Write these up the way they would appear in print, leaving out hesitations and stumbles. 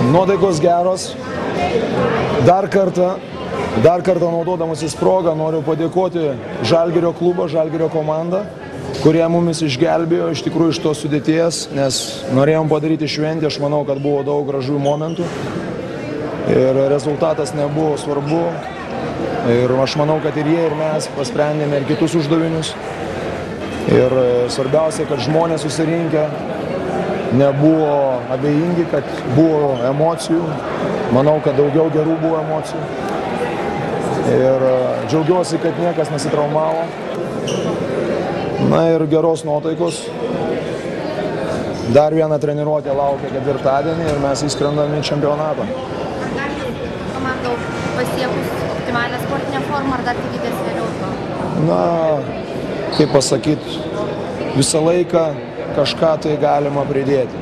Nuotaikos geros. Dar kartą naudodamasis progą noriu padėkoti Žalgirio klubą, Žalgirio komandą, kurie mumis išgelbėjo iš tikrųjų iš tos sudėties, nes norėjom padaryti šventę, aš manau, kad buvo daug gražių momentų ir rezultatas nebuvo svarbu ir aš manau, kad ir jie, ir mes pasprendėme ir kitus uždavinius ir svarbiausia, kad žmonės susirinkę nebuvo abejingi, kad buvo emocijų, manau, kad daugiau gerų buvo emocijų ir džiaugiuosi, kad niekas nesitraumavo. Na ir geros nuotaikos. Dar viena treniruotė laukia ketvirtadienį ir mes įskrendame į čempionatą. Ar gali komanda pasiekus optimalią sportinę formą, ar dar tikitės vėliau to? Na, kaip pasakyti, visą laiką kažką tai galima pridėti.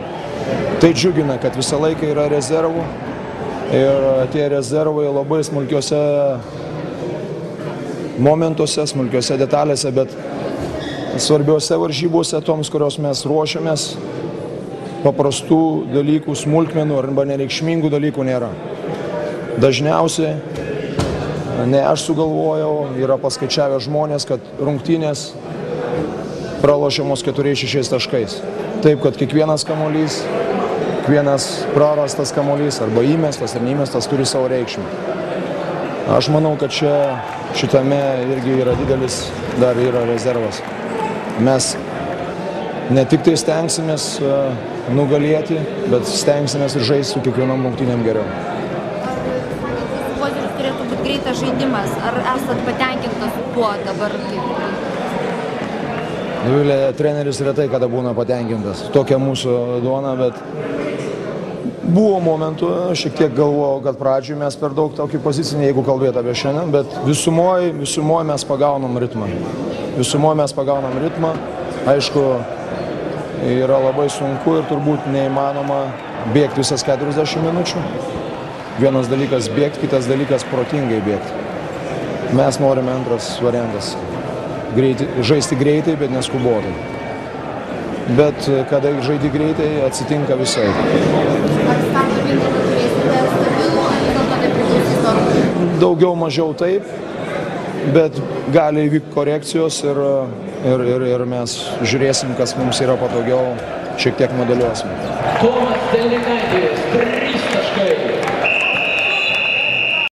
Tai džiugina, kad visą laiką yra rezervų ir tie rezervai labai smulkiuose momentuose, smulkiuose detalėse, bet svarbiuose varžybose, toms, kurios mes ruošiamės, paprastų dalykų, smulkmenų arba nereikšmingų dalykų nėra. Dažniausiai, ne aš sugalvojau, yra paskaičiavę žmonės, kad rungtynės pralošiamos 4-6 taškais. Taip, kad kiekvienas kamuolys, kiekvienas prarastas kamuolys arba įmestas ar neįmestas turi savo reikšmę. Aš manau, kad šitame irgi yra didelis, dar yra rezervas. Mes ne tik tai stengsimės nugalėti, bet stengsimės ir žaisti su kiekvienom rungtynėm geriau. Požiūris turėtų būti greitas žaidimas. Ar esat patenkintas tuo dabar? Treneris retai kada būna patenkintas. Tokia mūsų duona, bet buvo momentų, šiek tiek galvojau, kad pradžioj mes per daug tokį pozicinį, jeigu kalbėt apie šiandien, bet visumoje mes pagaunam ritmą. Aišku, yra labai sunku ir turbūt neįmanoma bėgti visas 40 minučių. Vienas dalykas bėgti, kitas dalykas protingai bėgti. Mes norime antras variantas. Žaisti greitai, bet neskubotai. Bet kada žaidi greitai, atsitinka visai. Ar starto vietą turėsite stabilų, ar vis dėlto nepriklausys nuo rungtynių? Daugiau mažiau taip, bet gali įvykti korekcijos ir mes žiūrėsim, kas mums yra patogiau, šiek tiek modeliuosim. Tomas Delikaitis.